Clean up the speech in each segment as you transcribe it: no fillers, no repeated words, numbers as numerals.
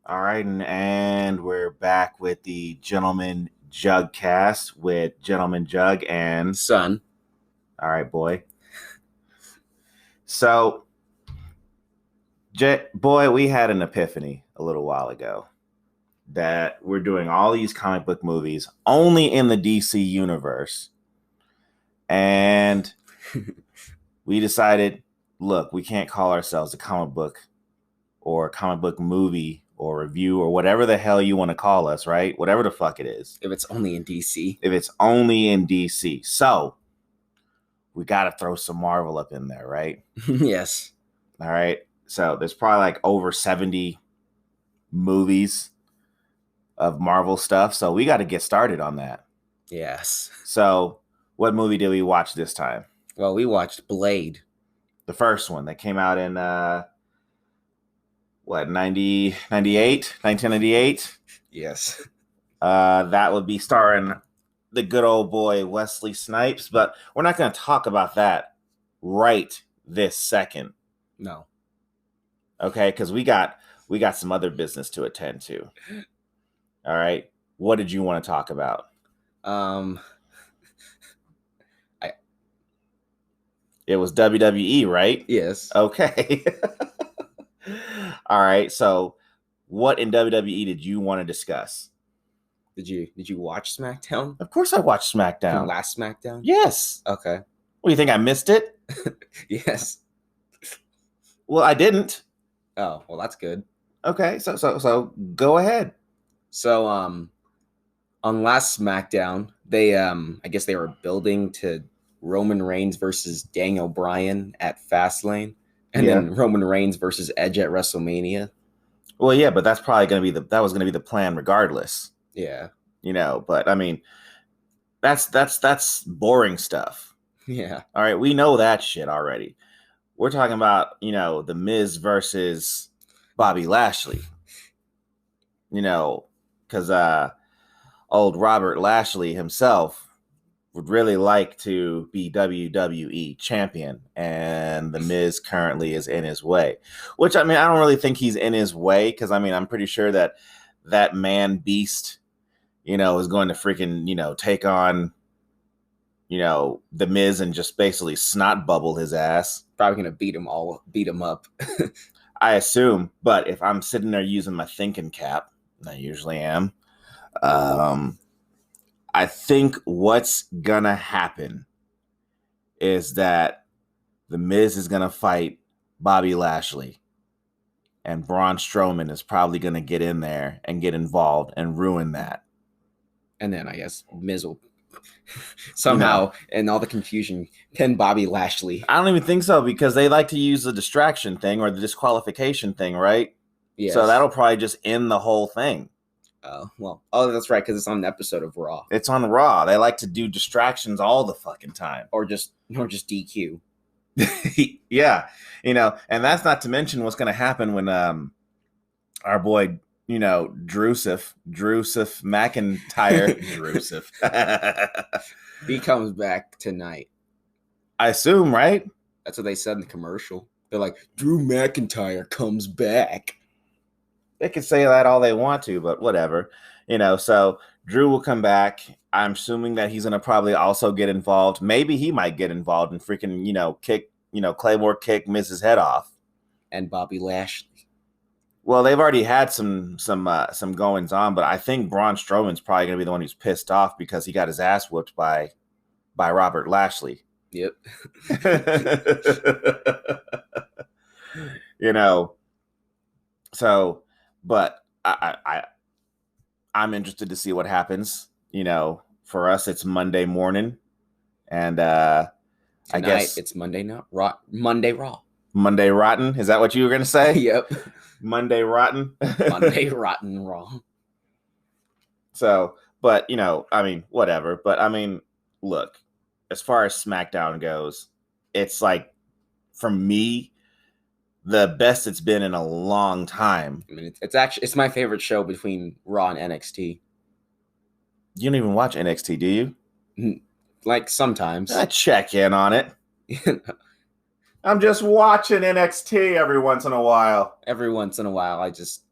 All right, and we're back with the Gentleman Juggcast with Gentleman Jug and Son. All right, boy. So, boy, we had an epiphany a little while ago that we're doing all these comic book movies only in the DC universe, and we decided, look, we can't call ourselves a comic book or a comic book movie or review or whatever the hell you want to call us, right? Whatever the fuck it is. If it's only in DC. If it's only in DC. So we got to throw some Marvel up in there, right? Yes. All right. So there's probably like over 70 movies of Marvel stuff. So we got to get started on that. Yes. So what movie did we watch this time? Well, we watched Blade. The first one that came out in 1998? Yes. That would be starring the good old boy Wesley Snipes, but we're not going to talk about that right this second. No. Okay, because we got some other business to attend to. All right. What did you want to talk about? It was WWE, right? Yes. Okay. All right. So, what in WWE did you want to discuss? Did you watch SmackDown? Of course, I watched SmackDown. From last SmackDown? Yes. Okay. What do you think? I missed it? Yes. Well, I didn't. Oh, well, that's good. Okay. So go ahead. So, on last SmackDown, they I guess they were building to Roman Reigns versus Daniel Bryan at Fastlane, and then Roman Reigns versus Edge at WrestleMania. Well, yeah, but that's probably going to be that was going to be the plan regardless. Yeah. But I mean, that's boring stuff. Yeah. All right, we know that shit already. We're talking about, The Miz versus Bobby Lashley. Because old Robert Lashley himself would really like to be WWE champion, and The Miz currently is in his way. Which, I don't really think he's in his way, because, I'm pretty sure that man beast, is going to freaking, take on, The Miz and just basically snot bubble his ass. Probably going to beat him up. I assume, but if I'm sitting there using my thinking cap, and I usually am, I think what's gonna happen is that The Miz is gonna fight Bobby Lashley, and Braun Strowman is probably gonna get in there and get involved and ruin that. And then I guess Miz will somehow, in all the confusion, pin Bobby Lashley. I don't even think so, because they like to use the distraction thing or the disqualification thing, right? Yes. So that'll probably just end the whole thing. That's right, because it's on an episode of Raw. It's on Raw. They like to do distractions all the fucking time. Or just DQ. Yeah. And that's not to mention what's going to happen when our boy, Drusif McIntyre, he comes back tonight. I assume, right? That's what they said in the commercial. They're like, Drew McIntyre comes back. They can say that all they want to, but whatever. So Drew will come back. I'm assuming that he's going to probably also get involved. Maybe he might get involved and freaking, kick, Claymore kick Miz's head off. And Bobby Lashley. Well, they've already had some goings on, but I think Braun Strowman's probably going to be the one who's pissed off because he got his ass whooped by Robert Lashley. Yep. So, but I'm interested to see what happens. For us, it's Monday morning, and I guess it's Monday now. Monday Raw. Monday Rotten. Is that what you were going to say? Yep. Monday Rotten. Monday Rotten Raw. So, but whatever. But look, as far as SmackDown goes, it's like, for me, the best it's been in a long time. It's my favorite show between Raw and NXT. You don't even watch NXT, do you? Like sometimes. I check in on it. I'm just watching NXT every once in a while. Every once in a while, I just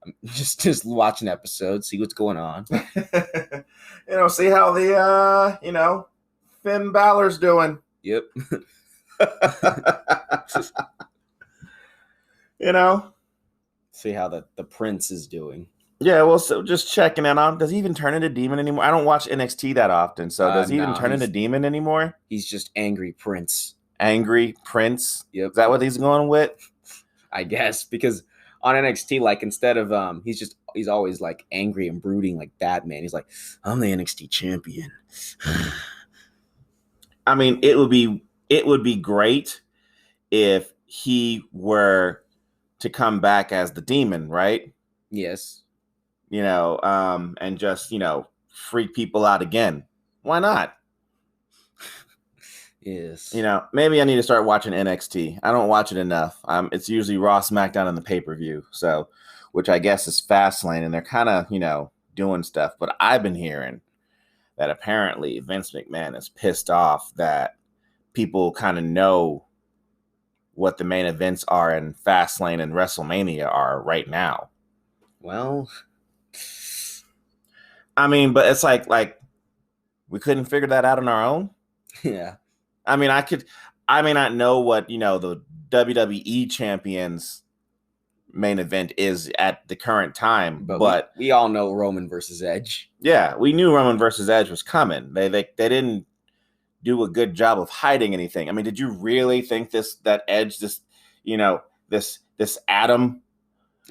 I'm just watching episodes, see what's going on. See how the Finn Balor's doing. Yep. See how the Prince is doing. Yeah, well, so just checking in on. Does he even turn into Demon anymore? I don't watch NXT that often, so does he even turn into Demon anymore? He's just Angry Prince. Angry Prince? Yep. Is that what he's going with? I guess, because on NXT, like, instead of he's always like angry and brooding like Batman. He's like, I'm the NXT champion. I mean, it would be great if he were to come back as the Demon, right? Yes. And just, freak people out again. Why not? Yes. Maybe I need to start watching NXT. I don't watch it enough. It's usually Raw, SmackDown, and the pay-per-view. So, which I guess is Fastlane, and they're kind of, doing stuff. But I've been hearing that apparently Vince McMahon is pissed off that people kind of know what the main events are in Fastlane and WrestleMania are right now. Well, I mean, but it's like we couldn't figure that out on our own. Yeah. I mean, I may not know what, the WWE Champions main event is at the current time, but we all know Roman versus Edge. Yeah, we knew Roman versus Edge was coming. They didn't do a good job of hiding anything. I mean, did you really think that Edge, this Adam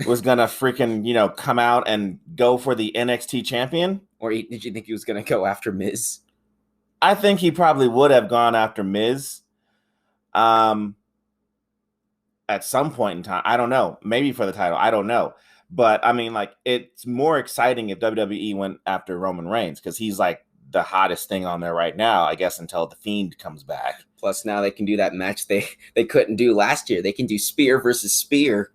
was gonna freaking come out and go for the NXT champion? Or did you think he was gonna go after Miz? I think he probably would have gone after Miz. At some point in time, I don't know, maybe for the title, I don't know. But I mean, like, it's more exciting if WWE went after Roman Reigns, because he's like the hottest thing on there right now, I guess, until The Fiend comes back. Plus, now they can do that match they couldn't do last year. They can do Spear versus Spear.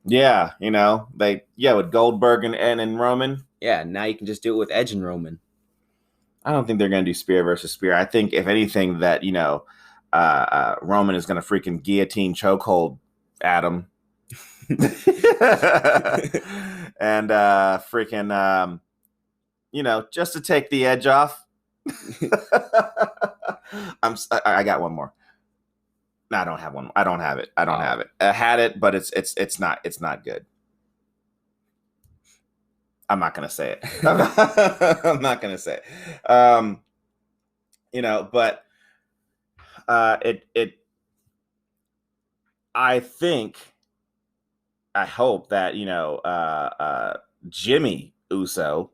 Yeah, with Goldberg and Roman. Yeah, now you can just do it with Edge and Roman. I don't think they're going to do Spear versus Spear. I think, if anything, that, Roman is going to freaking guillotine chokehold Adam. And freaking, just to take the edge off. I got one more. No, I don't have one. I don't have it. I had it, but it's not good. I'm not gonna say it. I'm not gonna say it. But I hope that Jimmy Uso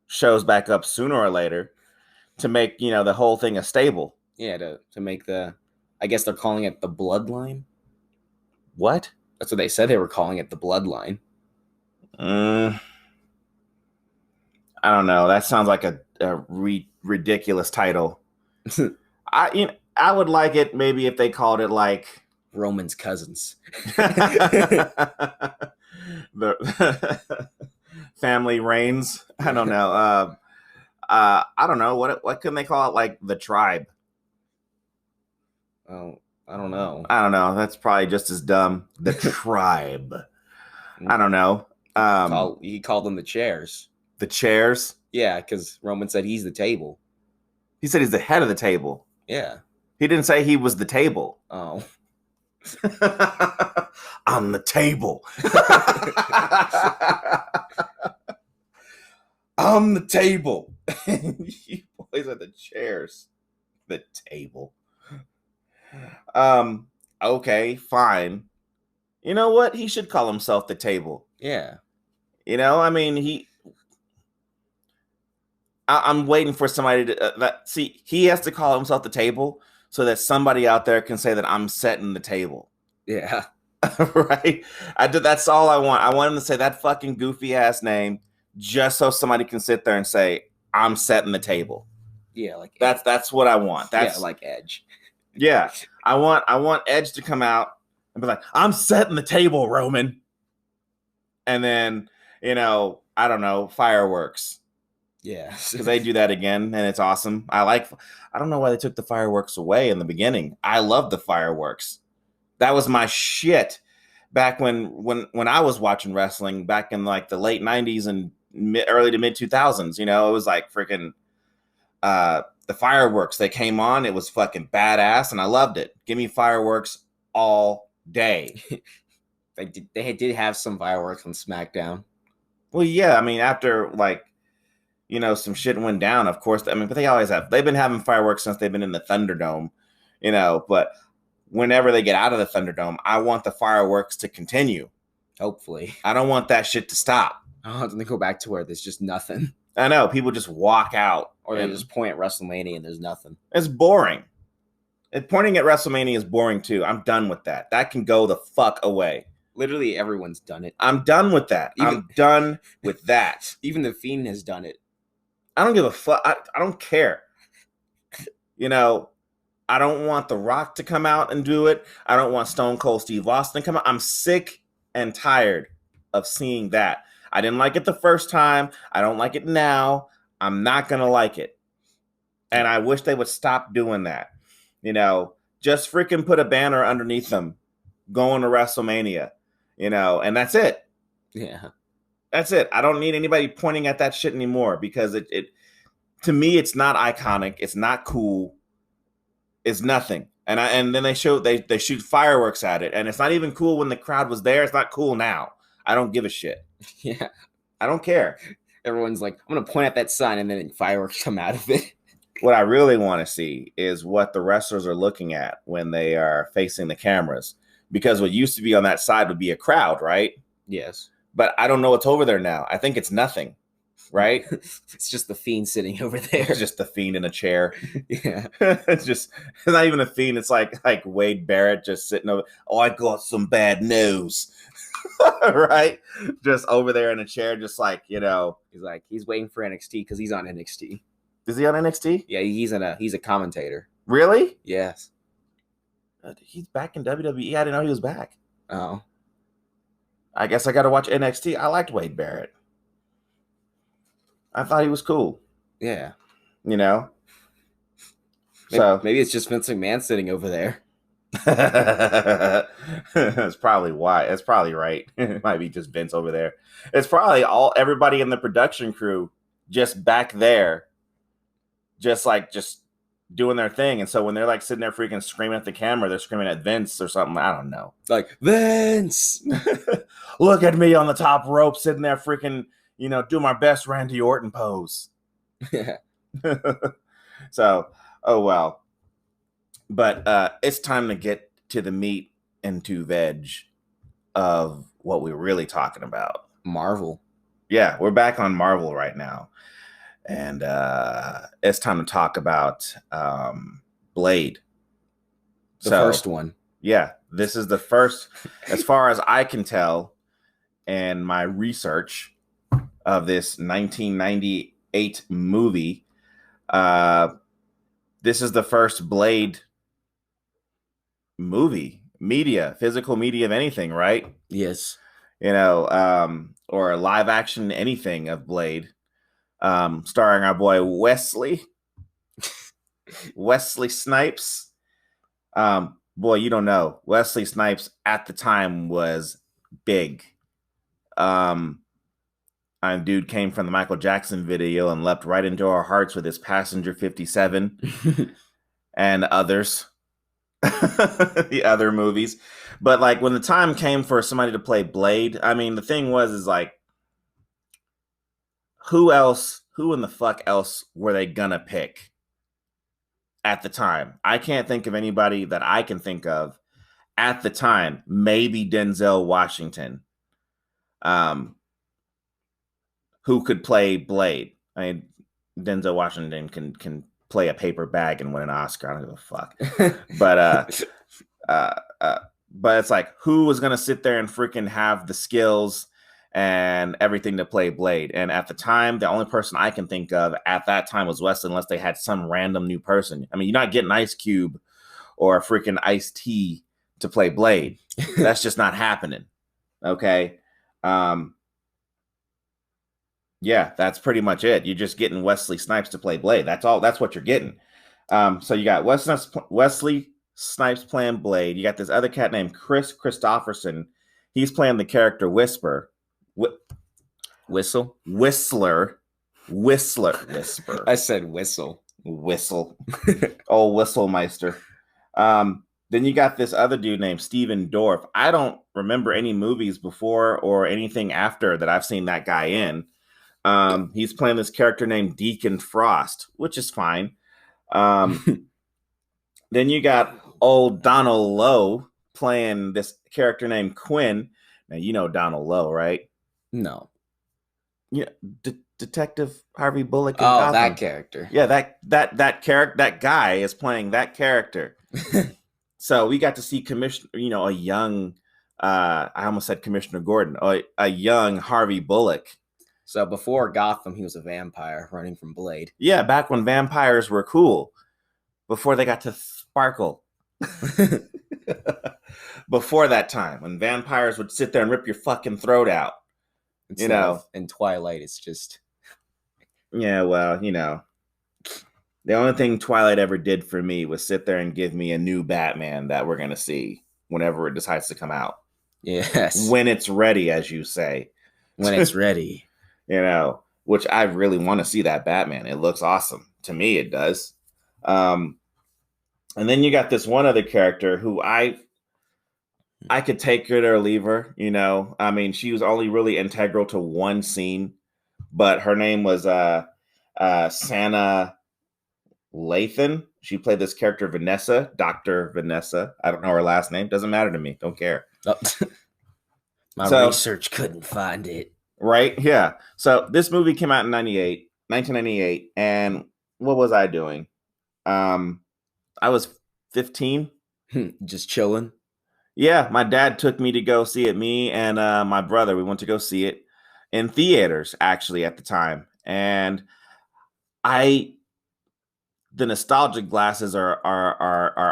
shows back up sooner or later to make the whole thing a stable. Yeah, to make I guess they're calling it the Bloodline. What? That's what they said. They were calling it the Bloodline. I don't know. That sounds like a ridiculous title. I would like it maybe if they called it like Roman's cousins. The Family Reigns. I don't know. I don't know. What can they call it? Like the Tribe. Oh, I don't know. That's probably just as dumb. The Tribe. I don't know. He called them the Chairs. The Chairs? Yeah, because Roman said he's the table. He said he's the head of the table. Yeah. He didn't say he was the table. Oh. On the table. On the table. You boys are the chairs. The table. Okay, fine. You know what? He should call himself the table. Yeah. I mean, I'm waiting for somebody to he has to call himself the table so that somebody out there can say that I'm setting the table. Yeah. Right? That's all I want. I want him to say that fucking goofy ass name just so somebody can sit there and say, I'm setting the table. Yeah, like that's what I want. That's like Edge. Yeah. I want Edge to come out and be like, I'm setting the table, Roman. And then, I don't know, fireworks. Yeah. Because they do that again, and it's awesome. I don't know why they took the fireworks away in the beginning. I love the fireworks. That was my shit back when I was watching wrestling back in like the late 90s and early to mid 2000s. You know, it was like freaking the fireworks. They came on. It was fucking badass, and I loved it. Give me fireworks all day. They did have some fireworks on SmackDown. Well, yeah. I mean, after like, you know, some shit went down, of course. I mean, but they always have. They've been having fireworks since they've been in the Thunderdome, you know. But whenever they get out of the Thunderdome, I want the fireworks to continue. Hopefully. I don't want that shit to stop. I don't want them to go back to where there's just nothing. I know. People just walk out. Or they just point at WrestleMania and there's nothing. It's boring. Pointing at WrestleMania is boring too. I'm done with that. That can go the fuck away. Literally everyone's done it. I'm done with that. I'm done with that. Even The Fiend has done it. I don't give a fuck. I don't care. You know, I don't want The Rock to come out and do it. I don't want Stone Cold Steve Austin to come out. I'm sick and tired of seeing that. I didn't like it the first time. I don't like it now. I'm not going to like it. And I wish they would stop doing that. You know, just freaking put a banner underneath them going to WrestleMania, you know, and that's it. Yeah. That's it. I don't need anybody pointing at that shit anymore because it to me, it's not iconic. It's not cool. It's nothing. And then they shoot fireworks at it. And it's not even cool when the crowd was there. It's not cool now. I don't give a shit. Yeah. I don't care. Everyone's like, I'm going to point at that sign and then fireworks come out of it. What I really want to see is what the wrestlers are looking at when they are facing the cameras. Because what used to be on that side would be a crowd, right? Yes. But I don't know what's over there now. I think it's nothing, right? It's just the Fiend sitting over there. It's just the Fiend in a chair. Yeah. It's not even a Fiend. It's like Wade Barrett just sitting over. Oh, I got some bad news. Right? Just over there in a chair, just like, you know. He's waiting for NXT because he's on NXT. Is he on NXT? Yeah, he's a commentator. Really? Yes. He's back in WWE. I didn't know he was back. Oh. I guess I got to watch NXT. I liked Wade Barrett. I thought he was cool. Yeah. You know? Maybe it's just Vince McMahon sitting over there. That's probably why. That's probably right. It might be just Vince over there. It's probably everybody in the production crew just back there, just doing their thing. And so when they're like sitting there freaking screaming at the camera, they're screaming at Vince or something. I don't know. Like, Vince, look at me on the top rope, sitting there freaking, you know, do my best Randy Orton pose. Yeah. So, oh well. But it's time to get to the meat and to veg of what we're really talking about. Marvel. Yeah, we're back on Marvel right now. And it's time to talk about Blade. The first one. Yeah, this is the first, as far as I can tell, in my research of this 1998 movie. This is the first Blade movie, physical media of anything, right? Yes. You know, or live action anything of Blade. Starring our boy Wesley Snipes. Boy, you don't know. Wesley Snipes at the time was big. Dude came from the Michael Jackson video and leapt right into our hearts with his Passenger 57 and others. The other movies. But like when the time came for somebody to play Blade, I mean, the thing is like, who in the fuck else were they gonna pick at the time? I can't think of anybody that I can think of at the time. Maybe Denzel Washington, who could play Blade. I mean, Denzel Washington can play a paper bag and win an Oscar. I don't give a fuck. But it's like, who was gonna sit there and freaking have the skills and everything to play Blade? And at the time, the only person I can think of at that time was Wesley, unless they had some random new person. I mean, you're not getting Ice Cube or a freaking Ice-T to play Blade. That's just not happening. Okay. Yeah, that's pretty much it. You're just getting Wesley Snipes to play Blade. That's all. That's what you're getting. So you got Wesley Snipes playing Blade. You got this other cat named Chris Christopherson. He's playing the character Whisper. Whistle? Whisper. I said whistle. Whistle. Oh, Whistlemeister. Then you got this other dude named Steven Dorff. I don't remember any movies before or anything after that I've seen that guy in. He's playing this character named Deacon Frost, which is fine. Then you got old Donald Lowe playing this character named Quinn. Now, you know Donald Lowe, right? No. Yeah, Detective Harvey Bullock. Oh, Gotham. That character. Yeah, that character, that guy is playing that character. So we got to see a young, I almost said Commissioner Gordon, a young Harvey Bullock. So before Gotham, he was a vampire running from Blade. Yeah, back when vampires were cool, before they got to sparkle. Before that time, when vampires would sit there and rip your fucking throat out. In Twilight, it's just... Yeah, well, the only thing Twilight ever did for me was sit there and give me a new Batman that we're going to see whenever it decides to come out. Yes. When it's ready, as you say. When it's ready. Which I really want to see that Batman. It looks awesome. To me, it does. And then you got this one other character who I could take her or leave her. I mean, she was only really integral to one scene, but her name was Sana Lathan. She played this character Vanessa, Dr. Vanessa. I don't know her last name. Doesn't matter to me. Don't care. My research couldn't find it. Right? Yeah. So this movie came out in 1998. And what was I doing? I was 15. Just chilling. Yeah. My dad took me to go see it. Me and my brother, we went to go see it in theaters, actually, at the time. And the nostalgic glasses are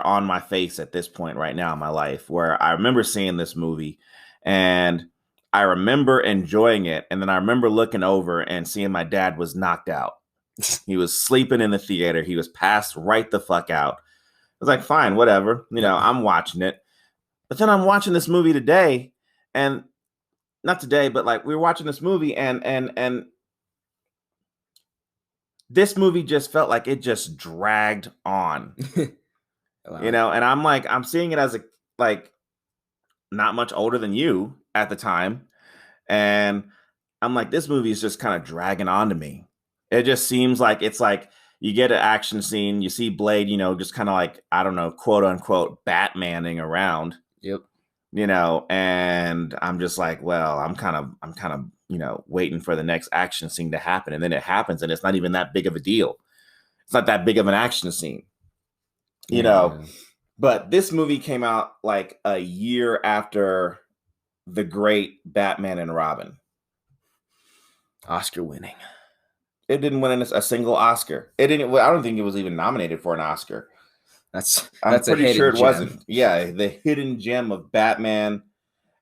on my face at this point right now in my life, where I remember seeing this movie and I remember enjoying it. And then I remember looking over and seeing my dad was knocked out. He was sleeping in the theater. He was passed right the fuck out. I was like, fine, whatever. I'm watching it. But then I'm watching this movie today, and not today, but like we were watching this movie and this movie just felt like it just dragged on. Wow. And I'm seeing it as not much older than you at the time. And I'm like, this movie is just kind of dragging on to me. It just seems like it's like you get an action scene, you see Blade, just kind of like, I don't know, quote unquote, Batmaning around. Yep. And I'm just like, well, I'm kind of, waiting for the next action scene to happen. And then it happens and it's not even that big of a deal. It's not that big of an action scene, but this movie came out like a year after the great Batman and Robin. Oscar winning. It didn't win a single Oscar. I don't think it was even nominated for an Oscar. I'm pretty sure it wasn't. Yeah, the hidden gem of Batman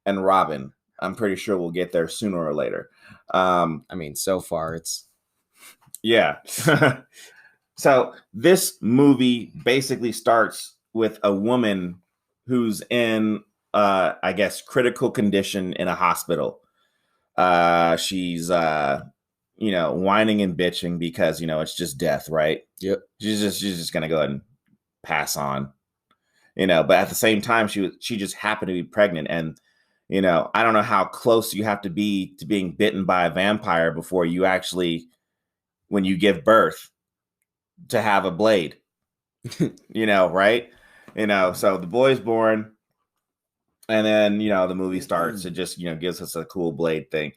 and Robin. I'm pretty sure we'll get there sooner or later. So far it's... Yeah. So this movie basically starts with a woman who's in, I guess, critical condition in a hospital. She's, whining and bitching because, it's just death, right? Yep. She's just going to go ahead and pass on, but at the same time, she just happened to be pregnant. And, I don't know how close you have to be to being bitten by a vampire before you actually, when you give birth, to have a blade, right? So the boy's born and then, the movie starts. It just, gives us a cool Blade thing,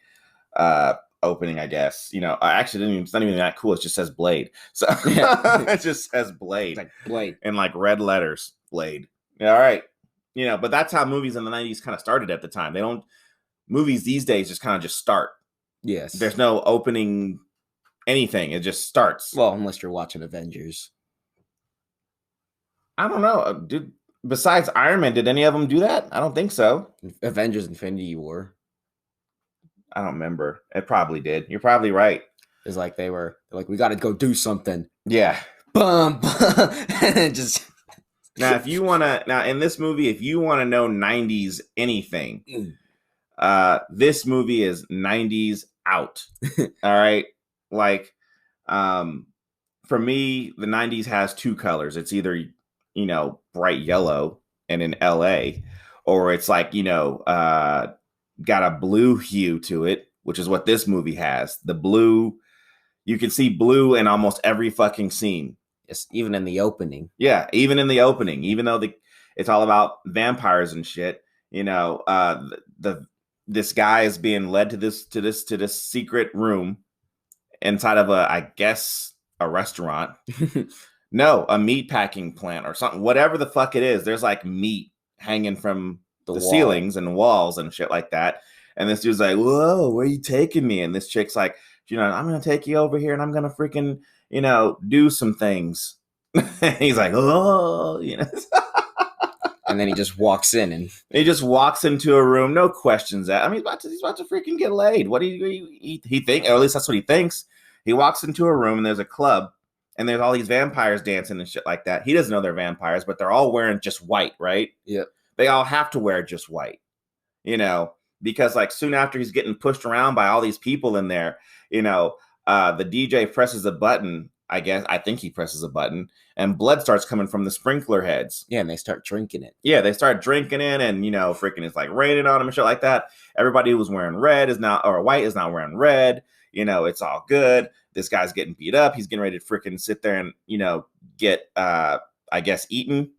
opening, I guess. Actually, it's not even that cool. It just says Blade. So it just says Blade. It's like Blade. In like red letters, Blade. Yeah, all right. But that's how movies in the 90s kind of started at the time. Movies these days just kind of just start. Yes. There's no opening anything. It just starts. Well, unless you're watching Avengers. I don't know. Besides Iron Man, did any of them do that? I don't think so. Avengers Infinity War. I don't remember. It probably did. You're probably right. It's like they're like, we got to go do something. Yeah. Bum. And just... Now, in this movie, if you want to know 90s anything, This movie is 90s out. All right. Like, for me, the 90s has two colors. It's either, bright yellow and in LA, or it's like, got a blue hue to it, which is what this movie has. The blue, you can see blue in almost every fucking scene. Yes, even in the opening. Yeah, even in the opening, even though it's all about vampires and shit. This guy is being led to this secret room inside of a restaurant. No, a meat packing plant or something, whatever the fuck it is. There's like meat hanging from the ceilings and walls and shit like that. And this dude's like, whoa, where are you taking me? And this chick's like, I'm going to take you over here and I'm going to freaking, do some things. He's like, oh, And then he just walks in and he just walks into a room, no questions asked. I mean, he's about to freaking get laid. What do he think? Or at least that's what he thinks. He walks into a room and there's a club and there's all these vampires dancing and shit like that. He doesn't know they're vampires, but they're all wearing just white, right? Yep. They all have to wear just white, because like soon after he's getting pushed around by all these people in there, the DJ presses a button. I think he presses a button and blood starts coming from the sprinkler heads. Yeah, and they start drinking it. Yeah, they start drinking it and, freaking it's like raining on them and shit like that. Everybody who was wearing white is now wearing red. It's all good. This guy's getting beat up. He's getting ready to freaking sit there and, get, eaten.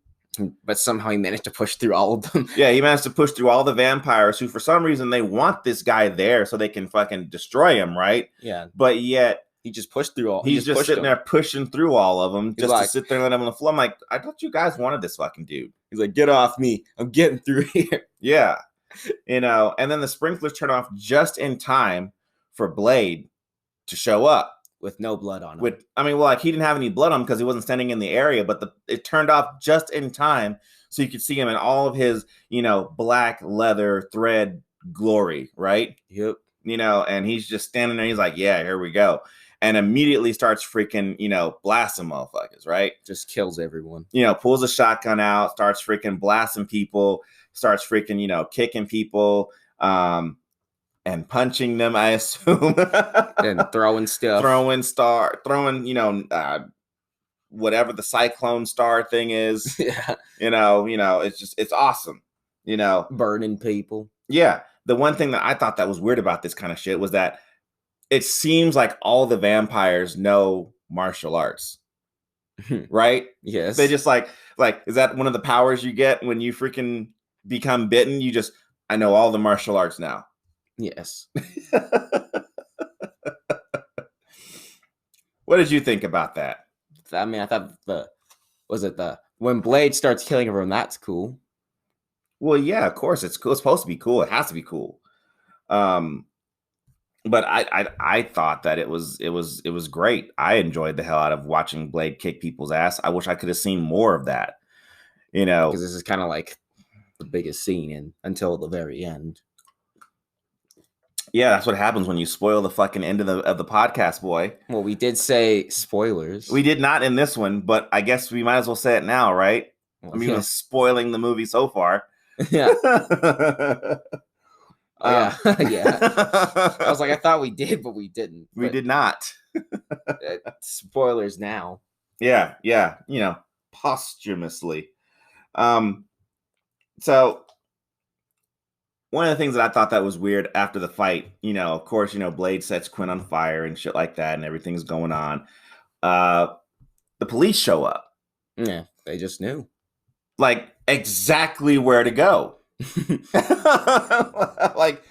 But somehow he managed to push through all of them. Yeah, he managed to push through all the vampires who, for some reason, they want this guy there so they can fucking destroy him, right? Yeah. But yet... he just pushed through all. He's just sitting there pushing through all of them just to sit there and let him on the floor. I'm like, I thought you guys wanted this fucking dude. He's like, get off me. I'm getting through here. Yeah. And then the sprinklers turn off just in time for Blade to show up. With no blood on him. He didn't have any blood on him because he wasn't standing in the area, but it turned off just in time so you could see him in all of his, black leather thread glory, right? Yep. And he's just standing there. He's like, yeah, here we go. And immediately starts freaking, blasting motherfuckers, right? Just kills everyone. Pulls a shotgun out, starts freaking blasting people, starts freaking, kicking people, and punching them, I assume. And throwing stuff. Whatever the cyclone star thing is. Yeah. It's awesome. Burning people. Yeah. The one thing that I thought that was weird about this kind of shit was that it seems like all the vampires know martial arts, right? Yes. They just like, is that one of the powers you get when you freaking become bitten? I know all the martial arts now. Yes. What did you think about that? I thought when Blade starts killing everyone, that's cool. Well, yeah, of course it's cool. It's supposed to be cool. It has to be cool. But I thought that it was great. I enjoyed the hell out of watching Blade kick people's ass. I wish I could have seen more of that. Because this is kind of like the biggest scene until the very end. Yeah, that's what happens when you spoil the fucking end of the podcast, boy. Well, we did say spoilers. We did not in this one, but I guess we might as well say it now, right? Well, we're spoiling the movie so far. Yeah. Yeah. I was like, I thought we did, but we didn't. We did not. Spoilers now. Yeah. Posthumously. So one of the things that I thought that was weird after the fight, of course, Blade sets Quinn on fire and shit like that, and everything's going on. The police show up. Yeah, they just knew. Like, exactly where to go. Like,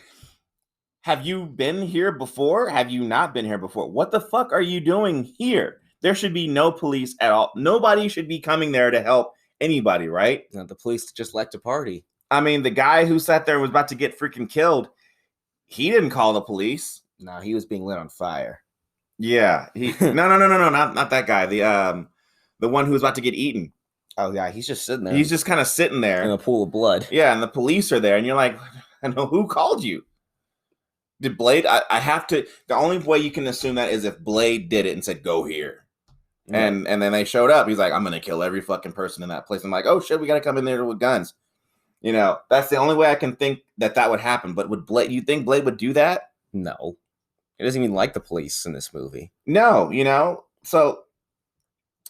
have you been here before? Have you not been here before? What the fuck are you doing here? There should be no police at all. Nobody should be coming there to help anybody, right? No, the police just like to party. I mean, the guy who sat there and was about to get freaking killed, he didn't call the police. No, he was being lit on fire. Yeah. No, not that guy. The one who was about to get eaten. Oh, yeah, he's just sitting there. He's just kind of sitting there. In a pool of blood. Yeah, and the police are there, and you're like, I know, who called you? Did Blade? I have to. The only way you can assume that is if Blade did it and said, go here. Yeah. And then they showed up. He's like, I'm going to kill every fucking person in that place. I'm like, oh, shit, we got to come in there with guns. You know, that's the only way I can think that would happen. But would Blade? You think Blade would do that? No, he doesn't even like the police in this movie. No, you know. So,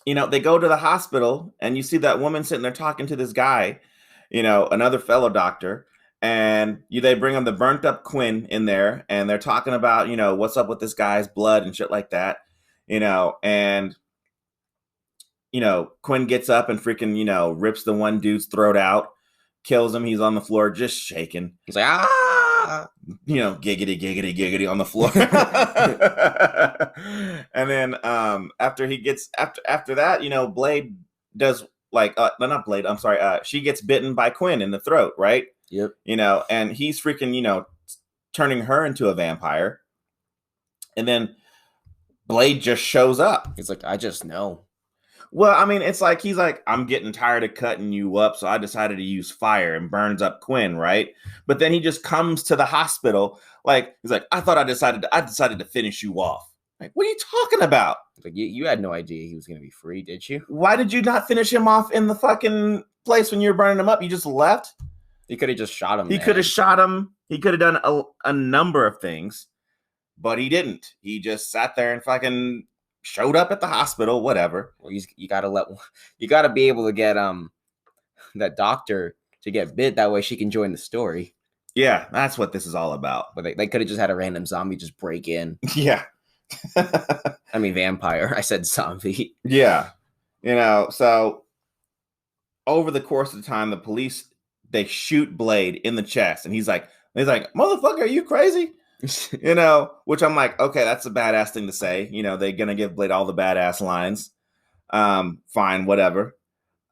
you know, they go to the hospital, and you see that woman sitting there talking to this guy, you know, another fellow doctor, and they bring him the burnt up Quinn in there, and they're talking about, you know, what's up with this guy's blood and shit like that, you know, and you know, Quinn gets up and freaking, you know, rips the one dude's throat out, kills him. He's on the floor just shaking. He's like, ah, you know, giggity, giggity, giggity on the floor. And then after he gets after that, you know, Blade does like no, not Blade. I'm sorry. She gets bitten by Quinn in the throat, right? Yep. You know, and he's freaking, you know, turning her into a vampire. And then Blade just shows up. He's like, I just know. Well, I mean, it's like he's like, I'm getting tired of cutting you up, so I decided to use fire, and burns up Quinn, right? But then he just comes to the hospital, like he's like, I decided to finish you off. Like, what are you talking about? Like, you had no idea he was gonna be free, did you? Why did you not finish him off in the fucking place when you were burning him up? You just left. He could have just shot him. He could have shot him. He could have done a number of things, but he didn't. He just sat there and fucking showed up at the hospital, whatever. Well, you gotta be able to get that doctor to get bit, that way she can join the story. Yeah, that's what this is all about. But they could have just had a random zombie just break in. Yeah. I mean vampire. I said zombie. Yeah. You know, so over the course of the time, the police, they shoot Blade in the chest, and he's like, motherfucker, are you crazy? You know, which I'm like, okay, that's a badass thing to say. You know, they're gonna give Blade all the badass lines. Fine, whatever.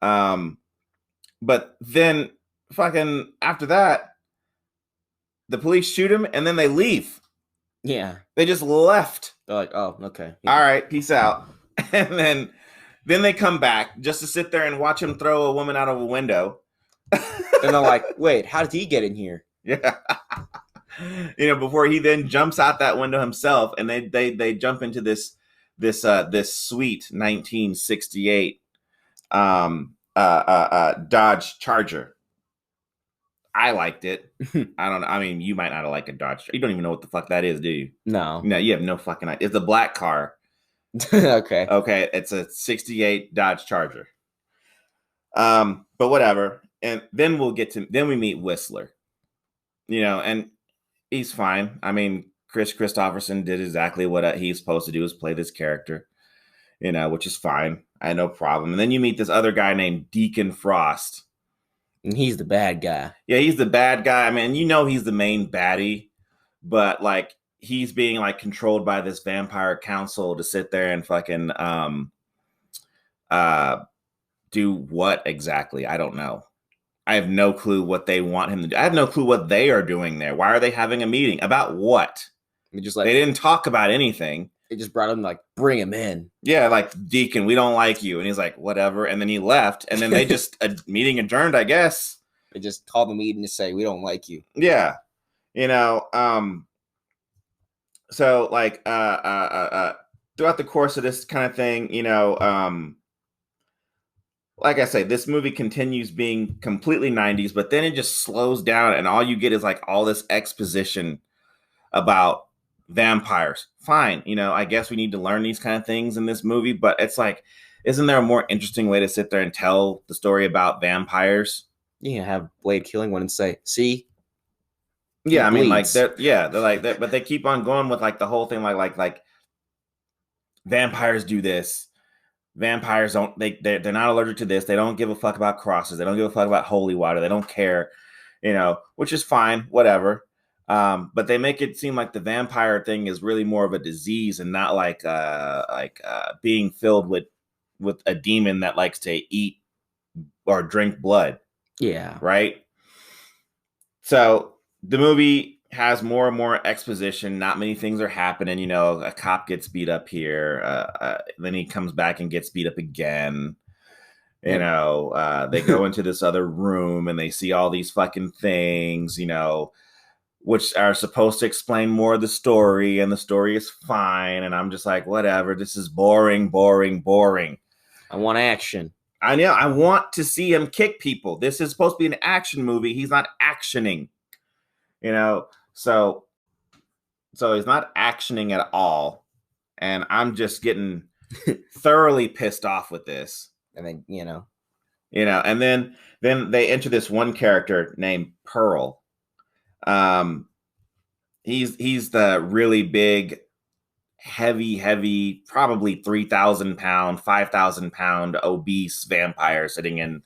But then fucking after that, the police shoot him and then they leave. Yeah. They just left. They're like, oh, okay. Yeah. All right, peace out. And then they come back just to sit there and watch him throw a woman out of a window. And they're like, wait, how did he get in here? Yeah. You know, before he then jumps out that window himself, and they jump into this sweet 1968 Dodge Charger. I liked it. I don't know. I mean, you might not have liked a Dodge. You don't even know what the fuck that is, do you? No. No, you have no fucking idea. It's a black car. Okay. Okay, it's a 68 Dodge Charger. But whatever. And then we meet Whistler. You know, and he's fine. I mean, Chris Christopherson did exactly what he's supposed to do, is play this character, you know, which is fine. I had no problem. And then you meet this other guy named Deacon Frost. And he's the bad guy. Yeah, he's the bad guy. I mean, you know, he's the main baddie, but like he's being like controlled by this vampire council to sit there and fucking do what exactly? I don't know. I have no clue what they want him to do. I have no clue what they are doing there. Why are they having a meeting? About what? They didn't talk about anything. They just brought him, like, bring him in. Yeah, like, Deacon, we don't like you. And he's like, whatever. And then he left. And then they just, a meeting adjourned, I guess. They just called the meeting to say, we don't like you. Yeah. You know, so, like, throughout the course of this kind of thing, you know, like I say, this movie continues being completely 90s, but then it just slows down, and all you get is like all this exposition about vampires. Fine, you know, I guess we need to learn these kind of things in this movie, but it's like, isn't there a more interesting way to sit there and tell the story about vampires? You can have Blade killing one and say, see? Yeah, I mean, like, they're like that, but they keep on going with like the whole thing, like vampires do this. Vampires don't, they're not allergic to this. They don't give a fuck about crosses. They don't give a fuck about holy water. They don't care, you know, which is fine, whatever. But they make it seem like the vampire thing is really more of a disease and not like being filled with a demon that likes to eat or drink blood. Yeah. Right. So the movie has more and more exposition. Not many things are happening. You know, a cop gets beat up here. Then he comes back and gets beat up again. You know, they go into this other room and they see all these fucking things, you know, which are supposed to explain more of the story, and the story is fine. And I'm just like, whatever. This is boring, boring, boring. I want action. I know. I want to see him kick people. This is supposed to be an action movie. He's not actioning, So he's not actioning at all, and I'm just getting thoroughly pissed off with this. And then and then they enter this one character named Pearl. He's the really big, heavy, probably 3,000 pound, 5,000 pound obese vampire sitting in.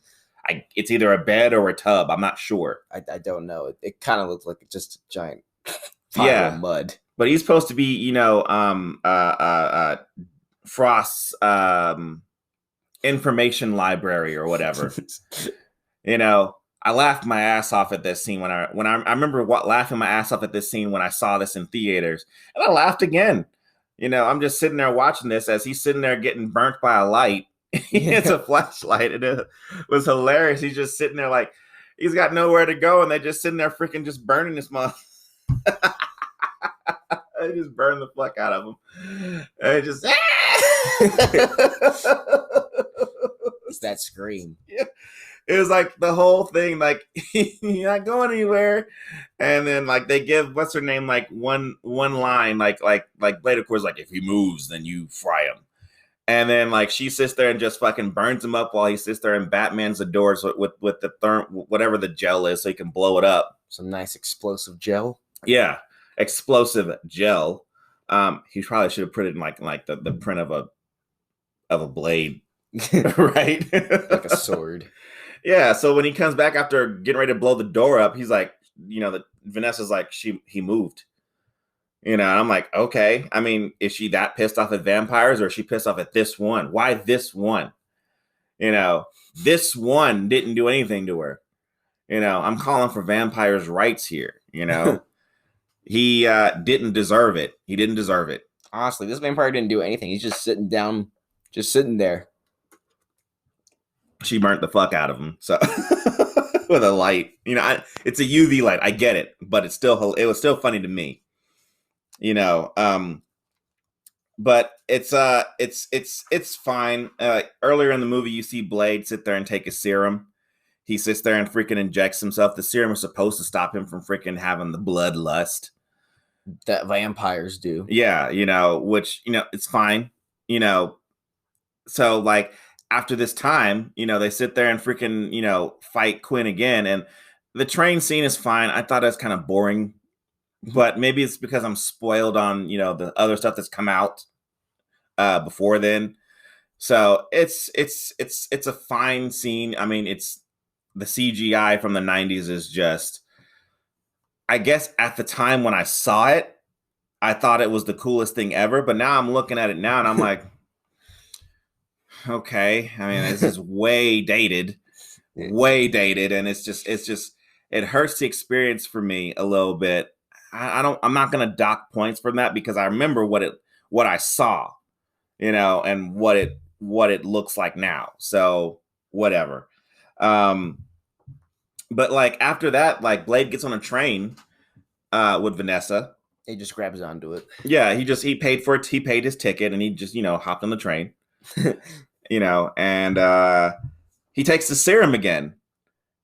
It's either a bed or a tub. I'm not sure. I don't know. It kind of looks like just a giant pile of mud. But he's supposed to be, Frost's information library or whatever. I laughed my ass off at this scene when I remember laughing my ass off at this scene when I saw this in theaters, and I laughed again. I'm just sitting there watching this as he's sitting there getting burnt by a light. It's a flashlight, and it was hilarious. He's just sitting there like he's got nowhere to go, and they're just sitting there freaking just burning this mother. They just burn the fuck out of him. And it just it's that scream. Yeah. It was like the whole thing, like you're not going anywhere, and then like they give what's her name like one line, like Blade of course, like if he moves, then you fry him, and then like she sits there and just fucking burns him up while he sits there and Batman's the doors with the whatever the gel is, so he can blow it up. Some nice explosive gel. Yeah, explosive gel. He probably should have put it in like the print of a blade, right? Like a sword. Yeah, so when he comes back after getting ready to blow the door up, he's like, Vanessa's like, he moved. And I'm like, okay. I mean, is she that pissed off at vampires, or is she pissed off at this one? Why this one? This one didn't do anything to her. I'm calling for vampires' rights here. He didn't deserve it. He didn't deserve it. Honestly, this vampire didn't do anything. He's just sitting down, just sitting there. She burnt the fuck out of him. So with a light, it's a UV light. I get it, but it was still funny to me, but it's fine. Earlier in the movie, you see Blade sit there and take a serum. He sits there and freaking injects himself. The serum is supposed to stop him from freaking having the bloodlust that vampires do. Yeah. Which, it's fine, so like, after this time, they sit there and freaking, fight Quinn again. And the train scene is fine. I thought it was kind of boring, but maybe it's because I'm spoiled on, the other stuff that's come out before then. So it's a fine scene. I mean, it's the CGI from the 90s is just, I guess at the time when I saw it, I thought it was the coolest thing ever. But now I'm looking at it now and I'm like, okay, I mean, this is way dated, and it's just it hurts the experience for me a little bit. I'm not gonna dock points from that because I remember what I saw, and what it looks like now. So whatever. But like after that, like Blade gets on a train with Vanessa. He just grabs onto it. Yeah, he paid for it. He paid his ticket and he just hopped on the train. And he takes the serum again.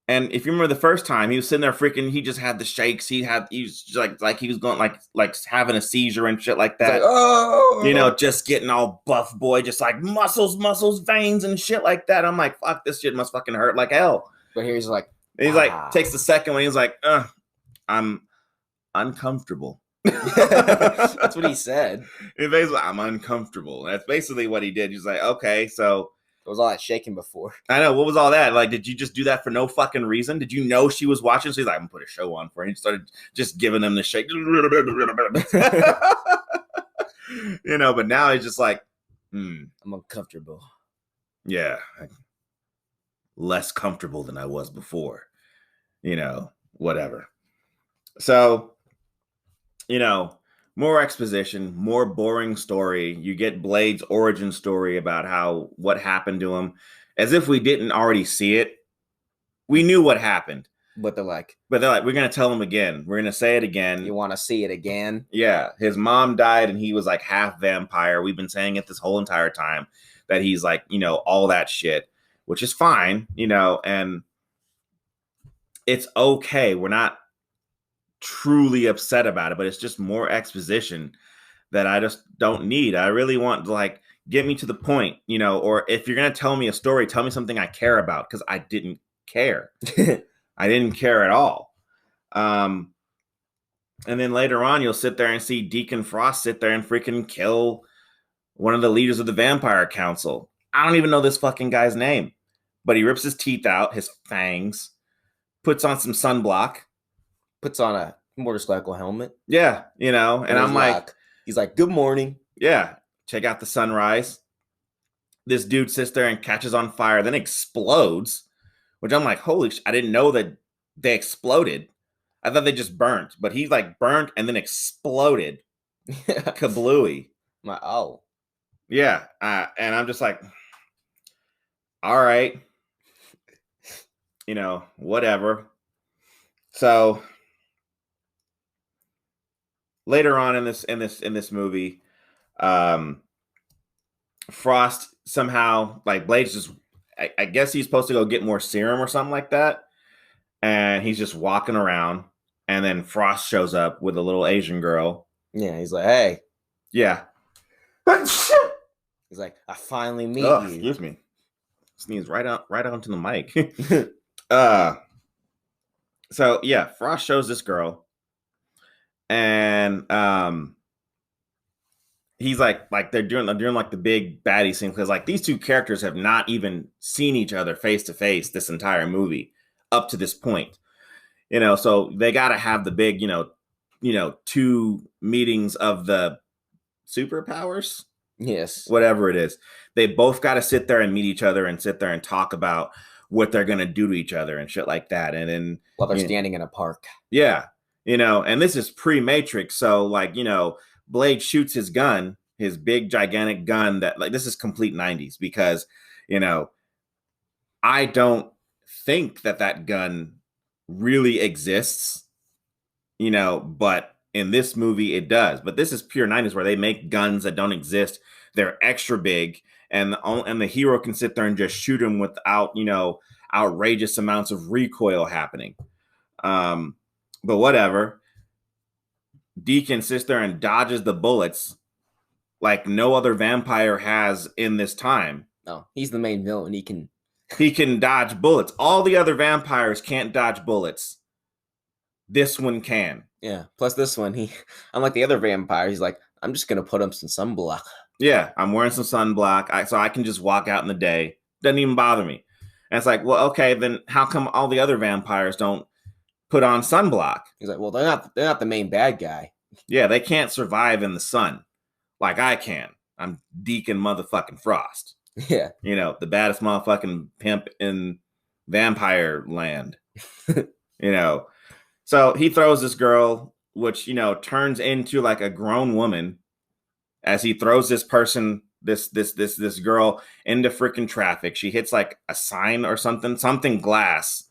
And if you remember the first time, he was sitting there freaking, he just had the shakes. He was just like he was going like having a seizure and shit like that. Like, oh, just getting all buff boy, just like muscles, veins and shit like that. I'm like, fuck, this shit must fucking hurt like hell. But he's like, takes the second one. He's like, I'm uncomfortable. That's what he said. Basically, I'm uncomfortable. That's basically what he did. He's like, okay, so what was all that shaking before? I know, what was all that? Like, did you just do that for no fucking reason? Did you know she was watching? So he's like, I'm gonna put a show on for her. He started just giving them the shake. But now he's just like, I'm uncomfortable. Yeah, less comfortable than I was before. Whatever. So more exposition, more boring story. You get Blade's origin story about what happened to him, as if we didn't already see it. We knew what happened. But they're like, we're going to tell him again. We're going to say it again. You want to see it again? Yeah. His mom died and he was like half vampire. We've been saying it this whole entire time that he's like, all that shit. which is fine, and it's okay. We're not truly upset about it, but it's just more exposition that I just don't need. I really want to like get me to the point, or if you're going to tell me a story, tell me something I care about, because I didn't care. I didn't care at all. And then later on, you'll sit there and see Deacon Frost sit there and freaking kill one of the leaders of the Vampire Council. I don't even know this fucking guy's name, but he rips his teeth out, his fangs, puts on some sunblock, puts on a motorcycle helmet. Yeah, and I'm like, he's like, good morning. Yeah, check out the sunrise. This dude sits there and catches on fire, then explodes, which I'm like, holy I didn't know that they exploded. I thought they just burnt, but he like burnt and then exploded. Kablooey. Oh. Yeah, and I'm just like, all right, whatever. So later on in this movie, Frost somehow, like, Blade's just, I guess he's supposed to go get more serum or something like that, and he's just walking around, and then Frost shows up with a little Asian girl. Yeah, he's like, hey. Yeah. He's like, I finally meet you. Excuse me. Sneeze right onto the mic. So yeah, Frost shows this girl, and he's like they're doing like the big baddie scene, because like these two characters have not even seen each other face to face this entire movie up to this point, so they got to have the big, two meetings of the superpowers. Yes. Whatever it is. They both got to sit there and meet each other and sit there and talk about what they're going to do to each other and shit like that. And then while they're standing in a park. Yeah. And this is pre-Matrix. So like, Blade shoots his gun, his big gigantic gun that, like, this is complete 90s, because, I don't think that gun really exists, but in this movie it does. But this is pure 90s, where they make guns that don't exist. They're extra big, and the hero can sit there and just shoot him without, outrageous amounts of recoil happening. But whatever. Deacon sits there and dodges the bullets like no other vampire has in this time. No, he's the main villain. He can dodge bullets. All the other vampires can't dodge bullets. This one can. Yeah. Plus this one, unlike the other vampires, he's like, I'm just gonna put him some sunblock. Yeah, I'm wearing some sunblock, so I can just walk out in the day. Doesn't even bother me. And it's like, well, okay, then how come all the other vampires don't put on sunblock? He's like, well, they're not the main bad guy. Yeah, they can't survive in the sun like I can. I'm Deacon motherfucking Frost. Yeah. The baddest motherfucking pimp in vampire land. So he throws this girl, which, turns into like a grown woman, as he throws this person, this girl, into freaking traffic. She hits like a sign or something glass,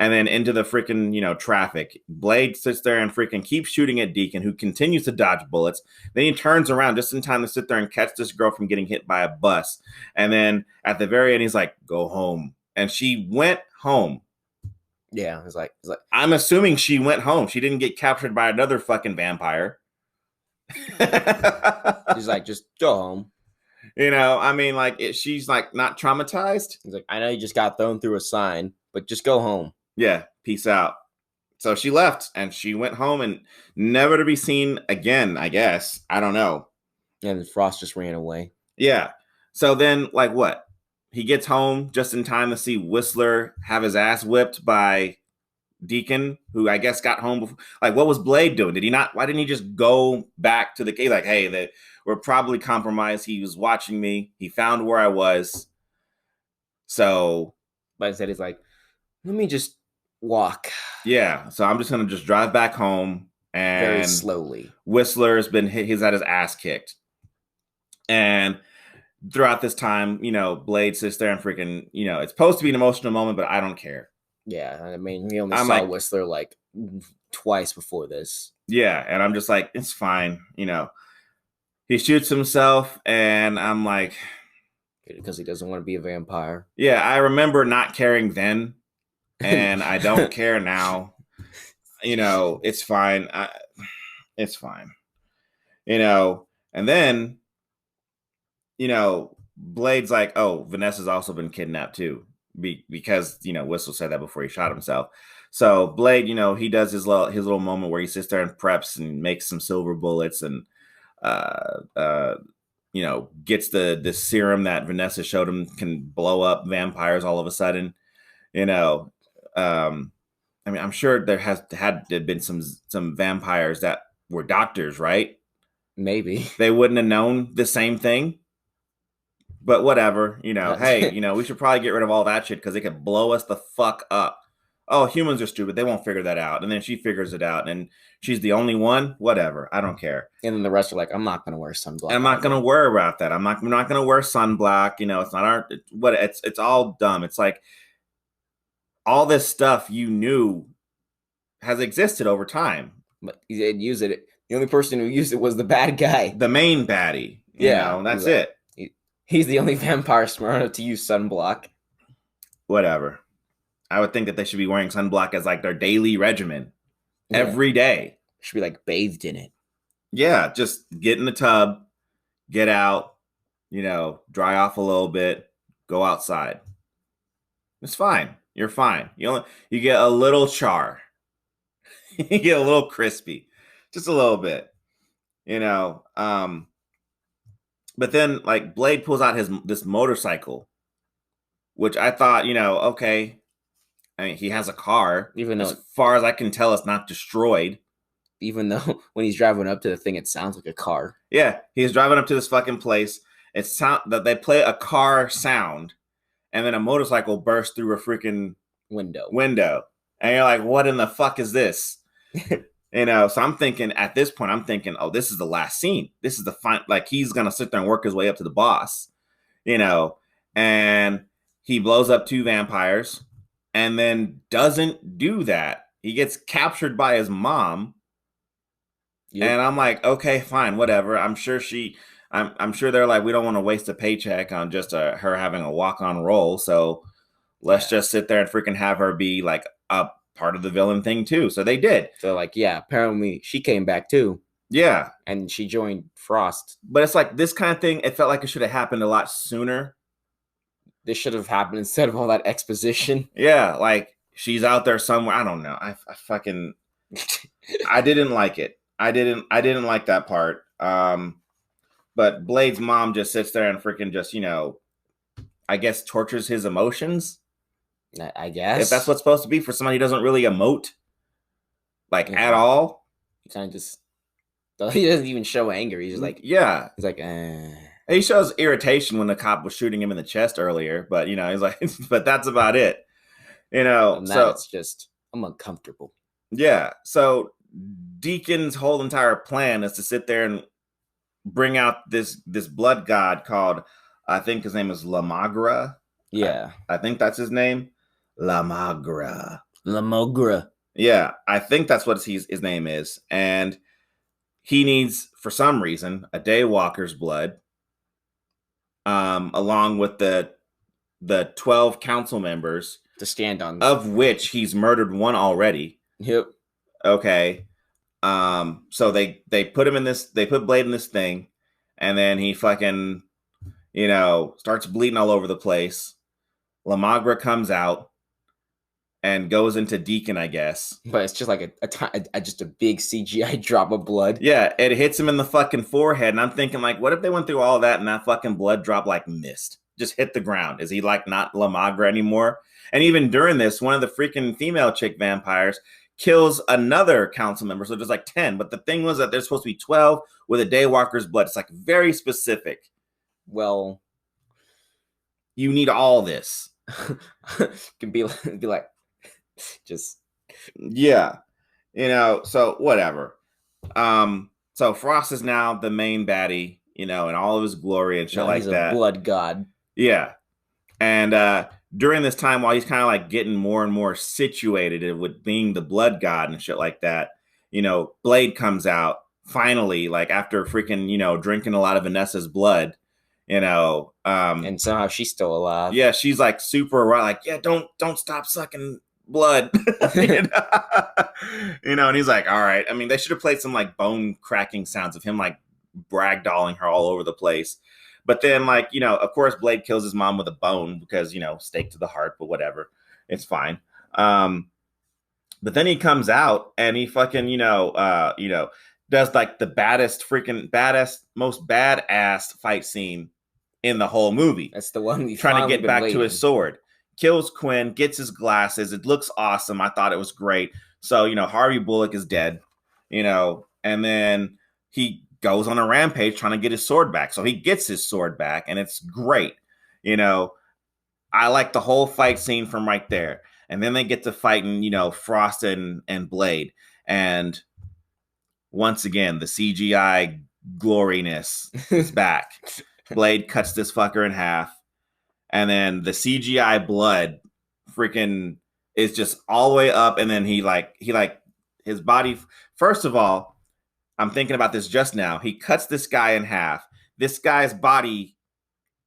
and then into the freaking, traffic. Blade sits there and freaking keeps shooting at Deacon, who continues to dodge bullets. Then he turns around just in time to sit there and catch this girl from getting hit by a bus. And then at the very end, he's like, go home. And she went home. Yeah, he's like, I'm assuming she went home. She didn't get captured by another fucking vampire. He's like, just go home. She's like not traumatized. He's like, I know you just got thrown through a sign, but just go home. Yeah, peace out. So she left, and she went home, and never to be seen again, I guess. I don't know. And Frost just ran away. Yeah. So then, like, what? He gets home just in time to see Whistler have his ass whipped by Deacon, who I guess got home before. Like, what was Blade doing? Why didn't he just go back to the cave? Like, hey, we're probably compromised. He was watching me. He found where I was. So. But instead, he's like, let me just walk. Yeah. So I'm just going to just drive back home. And very slowly. Whistler's been he's had his ass kicked. And throughout this time, Blade sits there and freaking, it's supposed to be an emotional moment, but I don't care. Yeah, I mean, we only saw Whistler like twice before this. Yeah, and I'm just like, it's fine, He shoots himself, and I'm like, because he doesn't want to be a vampire. Yeah, I remember not caring then, and I don't care now. It's fine. It's fine. And then, Blade's like, oh, Vanessa's also been kidnapped too, because Whistle said that before he shot himself. So Blade, he does his little moment where he sits there and preps and makes some silver bullets and gets the serum that Vanessa showed him can blow up vampires all of a sudden. I'm sure there had been some vampires that were doctors, right? Maybe they wouldn't have known the same thing. But whatever, hey, we should probably get rid of all that shit because it could blow us the fuck up. Oh, humans are stupid. They won't figure that out. And then she figures it out. And she's the only one. Whatever. I don't care. And then the rest are like, I'm not going to wear sunblock. I'm not going to worry about that. I'm not going to wear sunblock. It's not it's all dumb. It's like all this stuff you knew has existed over time. But he didn't use it. The only person who used it was the bad guy. The main baddie. That's it. He's the only vampire smart enough to use sunblock. Whatever. I would think that they should be wearing sunblock as like their daily regimen every day. Should be like bathed in it. Yeah, just get in the tub, get out, dry off a little bit, go outside. It's fine. You're fine. You get a little char. You get a little crispy. Just a little bit. But then, like, Blade pulls out this motorcycle, which I thought, okay. I mean, he has a car. Even though, as far as I can tell, it's not destroyed. Even though when he's driving up to the thing, it sounds like a car. Yeah, he's driving up to this fucking place. It's that they play a car sound, and then a motorcycle bursts through a freaking window, and you're like, "What in the fuck is this?" So I'm thinking at this point, oh, this is the last scene. This is the fine. Like he's gonna sit there and work his way up to the boss, and he blows up 2 vampires, and then doesn't do that. He gets captured by his mom, and I'm like, okay, fine, whatever. I'm sure they're like, we don't want to waste a paycheck on just her having a walk-on role, so let's just sit there and freaking have her be like a part of the villain thing too. So they did. So like, yeah, apparently she came back too. Yeah. And she joined Frost. But it's like this kind of thing, it felt like it should have happened a lot sooner. This should have happened instead of all that exposition. Yeah, like she's out there somewhere. I don't know. I fucking I didn't like it. I didn't like that part. But Blade's mom just sits there and freaking just, I guess tortures his emotions. I guess. If that's what's supposed to be for somebody who doesn't really emote, like at all. He kind of just, he doesn't even show anger. He's just like, yeah. He's like, He shows irritation when the cop was shooting him in the chest earlier, but he's like, but that's about it. So it's just, I'm uncomfortable. Yeah. So Deacon's whole entire plan is to sit there and bring out this blood god called, I think his name is Lamagra. Yeah. I think that's his name. Lamagra. Yeah, I think that's what his name is. And he needs, for some reason, a daywalker's blood, along with the 12 council members to stand on, of which he's murdered one already. Yep. Okay. So they put him in this. They put Blade in this thing, and then he fucking, starts bleeding all over the place. Lamagra comes out and goes into Deacon, I guess. But it's just like just a big CGI drop of blood. Yeah, it hits him in the fucking forehead, and I'm thinking, like, what if they went through all that and that fucking blood drop like mist, just hit the ground? Is he like not Lamagra anymore? And even during this, one of the freaking female chick vampires kills another council member, so there's like 10. But the thing was that there's supposed to be 12 with a daywalker's blood. It's like very specific. Well, you need all this. Can be like just so whatever. So Frost is now the main baddie, in all of his glory and shit like he's that. A blood god. Yeah. And during this time, while he's kind of like getting more and more situated with being the blood god and shit like that, Blade comes out finally, like after freaking, drinking a lot of Vanessa's blood, And somehow she's still alive. Yeah, she's like super like, yeah, don't stop sucking blood. And he's like, all right. I mean, they should have played some like bone cracking sounds of him like bragdolling her all over the place. But then, like, of course, Blade kills his mom with a bone because, stake to the heart, but whatever. It's fine. But then he comes out and he fucking, does like the most badass fight scene in the whole movie. That's the one we've trying to get back to his sword. Kills Quinn, gets his glasses. It looks awesome. I thought it was great. So, Harvey Bullock is dead, and then he goes on a rampage trying to get his sword back. So he gets his sword back and it's great. I like the whole fight scene from right there. And then they get to fighting, Frost and Blade. And once again, the CGI gloriness is back. Blade cuts this fucker in half. And then the CGI blood freaking is just all the way up. And then he his body. First of all, I'm thinking about this just now. He cuts this guy in half. This guy's body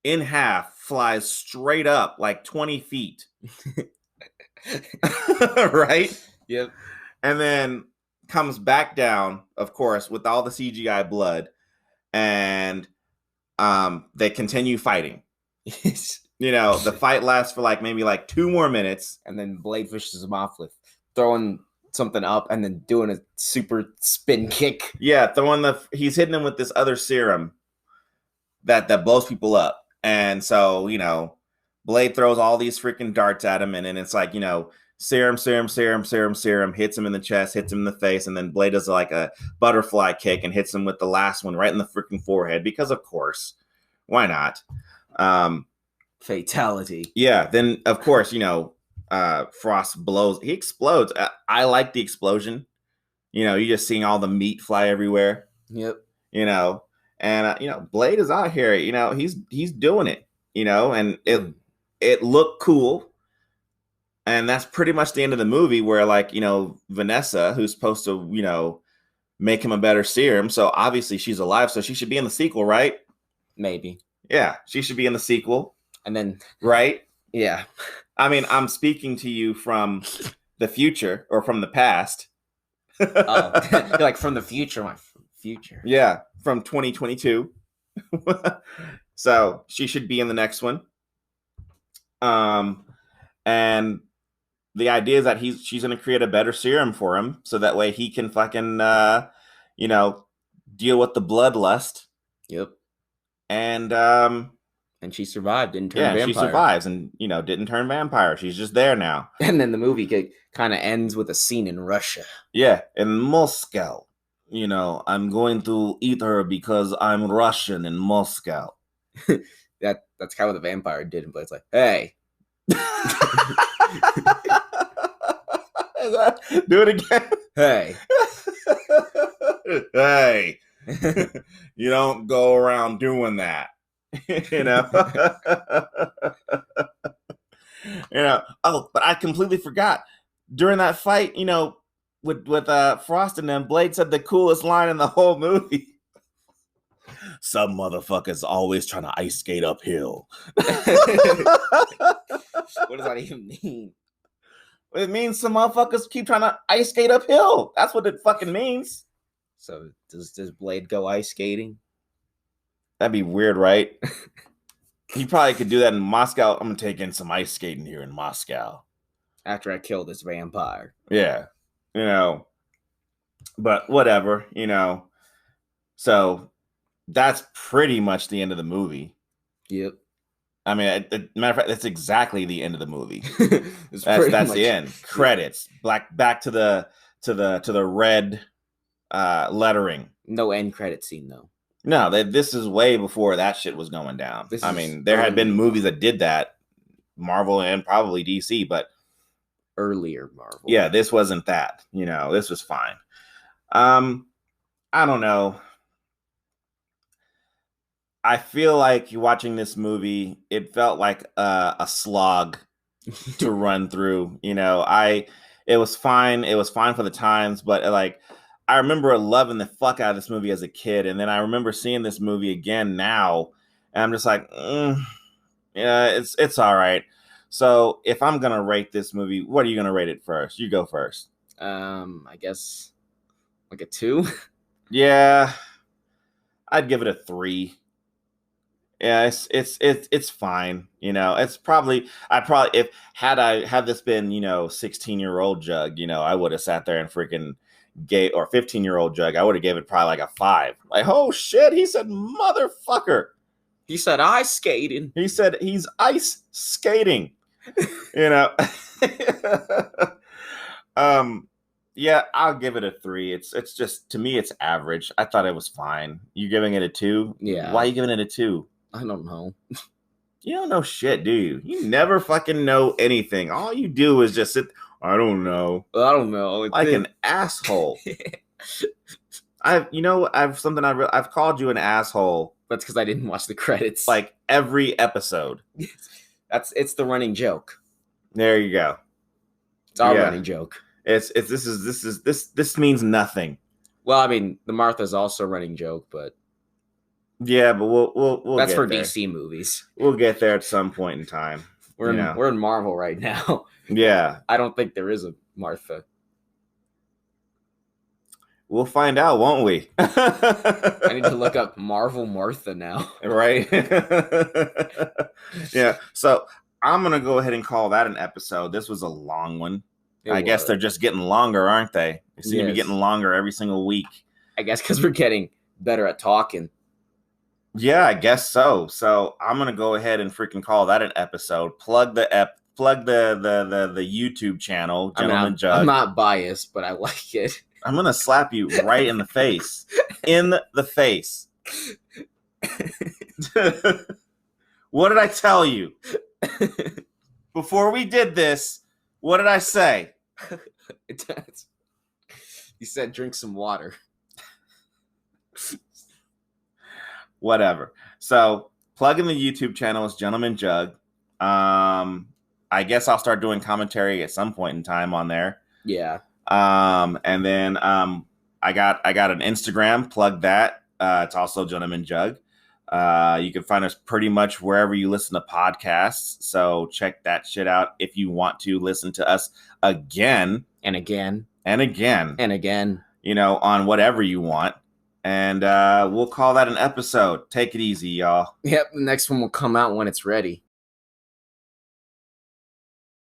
in half flies straight up like 20 feet. Right? Yep. And then comes back down, of course, with all the CGI blood. And they continue fighting. The fight lasts for maybe 2 more minutes. And then Blade fishes him off with throwing something up and then doing a super spin kick. Yeah, he's hitting him with this other serum that blows people up. And so, Blade throws all these freaking darts at him, and then it's like, serum, hits him in the chest, hits him in the face, and then Blade does like a butterfly kick and hits him with the last one right in the freaking forehead, because of course. Why not? Fatality. Yeah, then of course, Frost he explodes. I like the explosion. You're just seeing all the meat fly everywhere. Yep. And Blade is out here, he's doing it, and it looked cool. And that's pretty much the end of the movie, where Vanessa, who's supposed to, make him a better serum. So obviously she's alive. So she should be in the sequel, right? Maybe. Yeah, she should be in the sequel. And then, right? Yeah. I mean, I'm speaking to you from the future or from the past. Oh, you're like from the future, my future. Yeah, from 2022. So she should be in the next one. And the idea is that she's going to create a better serum for him, so that way he can fucking, deal with the bloodlust. Yep. And she survived, didn't turn vampire. Yeah, she survives and, didn't turn vampire. She's just there now. And then the movie kind of ends with a scene in Russia. Yeah, in Moscow. I'm going to eat her because I'm Russian in Moscow. That's how the vampire did. And Blade's like, hey. Do it again. Hey. Hey. You don't go around doing that. Oh, but I completely forgot. During that fight, with Frost and them, Blade said the coolest line in the whole movie. Some motherfuckers always trying to ice skate uphill. What does that even mean? It means some motherfuckers keep trying to ice skate uphill. That's what it fucking means. So does Blade go ice skating? That'd be weird, right? He probably could do that in Moscow. I'm gonna take in some ice skating here in Moscow. After I kill this vampire. Yeah. But whatever, So that's pretty much the end of the movie. Yep. I mean, matter of fact, that's exactly the end of the movie. that's much the end. Credits. Back to the red lettering. No end credit scene though. No, this is way before that shit was going down. There had been movies that did that, Marvel and probably DC, but earlier Marvel. Yeah, this wasn't that. This was fine. I don't know. I feel like watching this movie, it felt like a slog to run through. It was fine. It was fine for the times, but I remember loving the fuck out of this movie as a kid, and then I remember seeing this movie again now, And I'm just like, yeah, it's all right. So if I'm gonna rate this movie, what are you gonna rate it first? You go first. I guess like a 2. Yeah, I'd give it a 3. Yeah, it's fine. It's probably if had this been 16-year-old Jug, I would have sat there and freaking gave, or 15-year-old Jug, I would have gave it probably like a 5. Like, oh shit, he said motherfucker. He said ice skating. He said he's ice skating. you know. Yeah, I'll give it a 3. It's just, to me, it's average. I thought it was fine. You giving it a 2? Yeah. Why are you giving it a 2? I don't know. You don't know shit, do you? You never fucking know anything. All you do is just sit. I don't know. I don't know. Like an asshole. I've called you an asshole. That's because I didn't watch the credits. Like every episode. It's the running joke. There you go. It's our running joke. This means nothing. Well, I mean, the Martha's also a running joke, but yeah, but we'll that's get for there. DC movies. We'll get there at some point in time. We're in Marvel right now. Yeah, I don't think there is a Martha. We'll find out, won't we? I need to look up Marvel Martha now. Right? Yeah. So I'm gonna go ahead and call that an episode. This was a long one. I guess they're just getting longer, aren't they? They seem to be getting longer every single week. I guess because we're getting better at talking. Yeah, I guess so. So I'm gonna go ahead and freaking call that an episode. Plug the YouTube channel, Gentleman Jug. I'm not biased, but I like it. I'm gonna slap you right in the face. In the face. What did I tell you? Before we did this, what did I say? You said drink some water. Whatever. So plugging the YouTube channel is Gentleman Jug. I guess I'll start doing commentary at some point in time on there. Yeah. And then I got an Instagram, plug that. It's also Gentleman Jug. You can find us pretty much wherever you listen to podcasts. So check that shit out if you want to listen to us again. And again. And again. And again. On whatever you want. And we'll call that an episode. Take it easy, y'all. Yep, the next one will come out when it's ready.